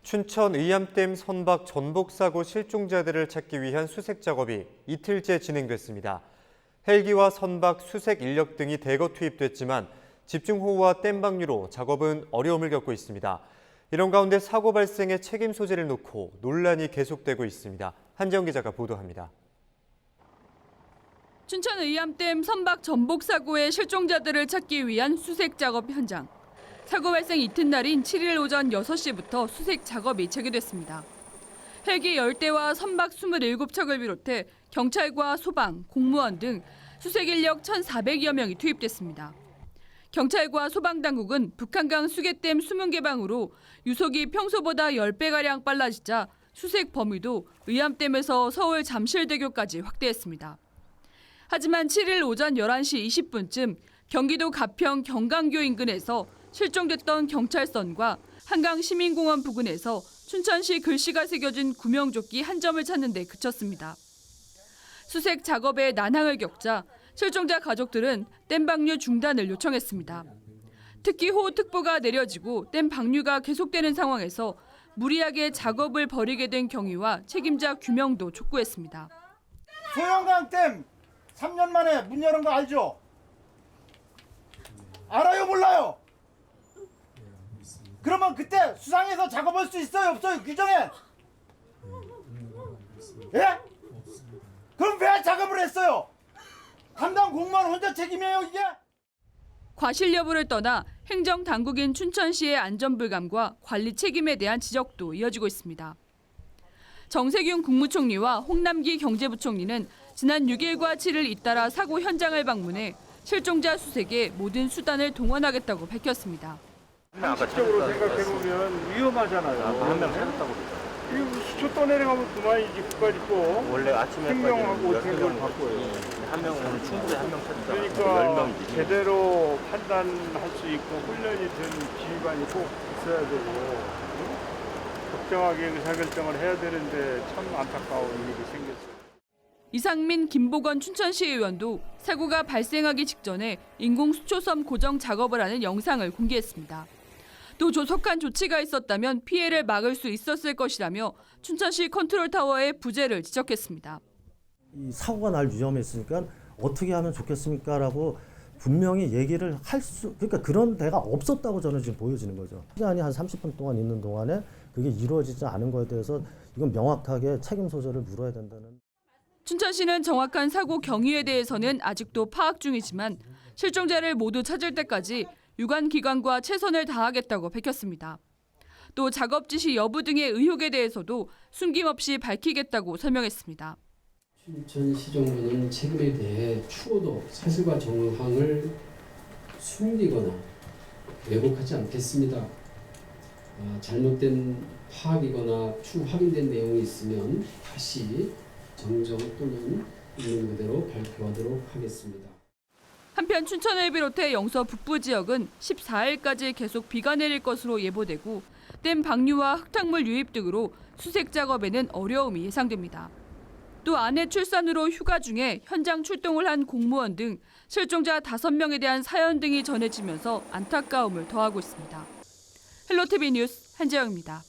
춘천 의암댐 선박 전복 사고 실종자들을 찾기 위한 수색 작업이 이틀째 진행됐습니다. 헬기와 선박, 수색 인력 등이 대거 투입됐지만 집중호우와 댐 방류로 작업은 어려움을 겪고 있습니다. 이런 가운데 사고 발생의 책임 소재를 놓고 논란이 계속되고 있습니다. 한지영 기자가 보도합니다. 춘천 의암댐 선박 전복 사고의 실종자들을 찾기 위한 수색 작업 현장. 사고 발생 이튿날인 7일 오전 6시부터 수색 작업이 재개됐습니다. 헬기 10대와 선박 27척을 비롯해 경찰과 소방, 공무원 등 수색 인력 1,400여 명이 투입됐습니다. 경찰과 소방당국은 북한강 수계댐 수문 개방으로 유속이 평소보다 10배가량 빨라지자 수색 범위도 의암댐에서 서울 잠실대교까지 확대했습니다. 하지만 7일 오전 11시 20분쯤 경기도 가평 경강교 인근에서 실종됐던 경찰선과 한강시민공원 부근에서 춘천시 글씨가 새겨진 구명조끼 한 점을 찾는 데 그쳤습니다. 수색 작업에 난항을 겪자 실종자 가족들은 댐 방류 중단을 요청했습니다. 특히 호우특보가 내려지고 댐 방류가 계속되는 상황에서 무리하게 작업을 벌이게 된 경위와 책임자 규명도 촉구했습니다. 소영강 댐 3년 만에 문 여는 거 알죠? 알아요, 몰라요? 그러면 그때 수상해서 작업할 수 있어요, 없어요? 규정에? 예? 그럼 왜 작업을 했어요? 담당 공무원 혼자 책임이에요, 이게? 과실 여부를 떠나 행정당국인 춘천시의 안전불감과 관리 책임에 대한 지적도 이어지고 있습니다. 정세균 국무총리와 홍남기 경제부총리는 지난 6일과 7일 잇따라 사고 현장을 방문해 실종자 수색에 모든 수단을 동원하겠다고 밝혔습니다. 상식적으로 생각해보면 위험하잖아요. 한 명 찾았다고 그러죠. 이거 수초 떠내려가면 그만 이제 국가지 고 원래 아침에 생명하고 어떻게 그걸 바꿔요. 한 명 오늘 충분히 한 명 찾았다. 그러니까 10명이지. 제대로 판단할 수 있고 훈련이 된 지휘관이 꼭 있어야 되고 적정하게 의사결정을 해야 되는데 참 안타까운 일이 생겼어요. 이상민, 김보건 춘천시 의원도 사고가 발생하기 직전에 인공수초섬 고정 작업을 하는 영상을 공개했습니다. 또 조속한 조치가 있었다면 피해를 막을 수 있었을 것이라며 춘천시 컨트롤타워의 부재를 지적했습니다. 이 사고가 날 위험이 있으니까 어떻게 하면 좋겠습니까라고 분명히 얘기를 그러니까 그런 데가 없었다고 저는 지금 보여지는 거죠. 시간이 한 30분 동안 있는 동안에 그게 이루어지지 않은 거에 대해서 이건 명확하게 책임 소재를 물어야 된다는. 춘천시는 정확한 사고 경위에 대해서는 아직도 파악 중이지만 실종자를 모두 찾을 때까지 유관 기관과 최선을 다하겠다고 밝혔습니다. 또 작업 지시 여부 등의 의혹에 대해서도 숨김없이 밝히겠다고 설명했습니다. 춘천시 정부는 책임에 대해 추호도 사실과 정황을 숨기거나 왜곡하지 않겠습니다. 잘못된 파악이거나 추후 확인된 내용이 있으면 다시 정정 또는 있는 그대로 발표하도록 하겠습니다. 한편 춘천을 비롯해 영서 북부 지역은 14일까지 계속 비가 내릴 것으로 예보되고 댐 방류와 흙탕물 유입 등으로 수색 작업에는 어려움이 예상됩니다. 또 아내 출산으로 휴가 중에 현장 출동을 한 공무원 등 실종자 5명에 대한 사연 등이 전해지면서 안타까움을 더하고 있습니다. 헬로티비 뉴스 한지영입니다.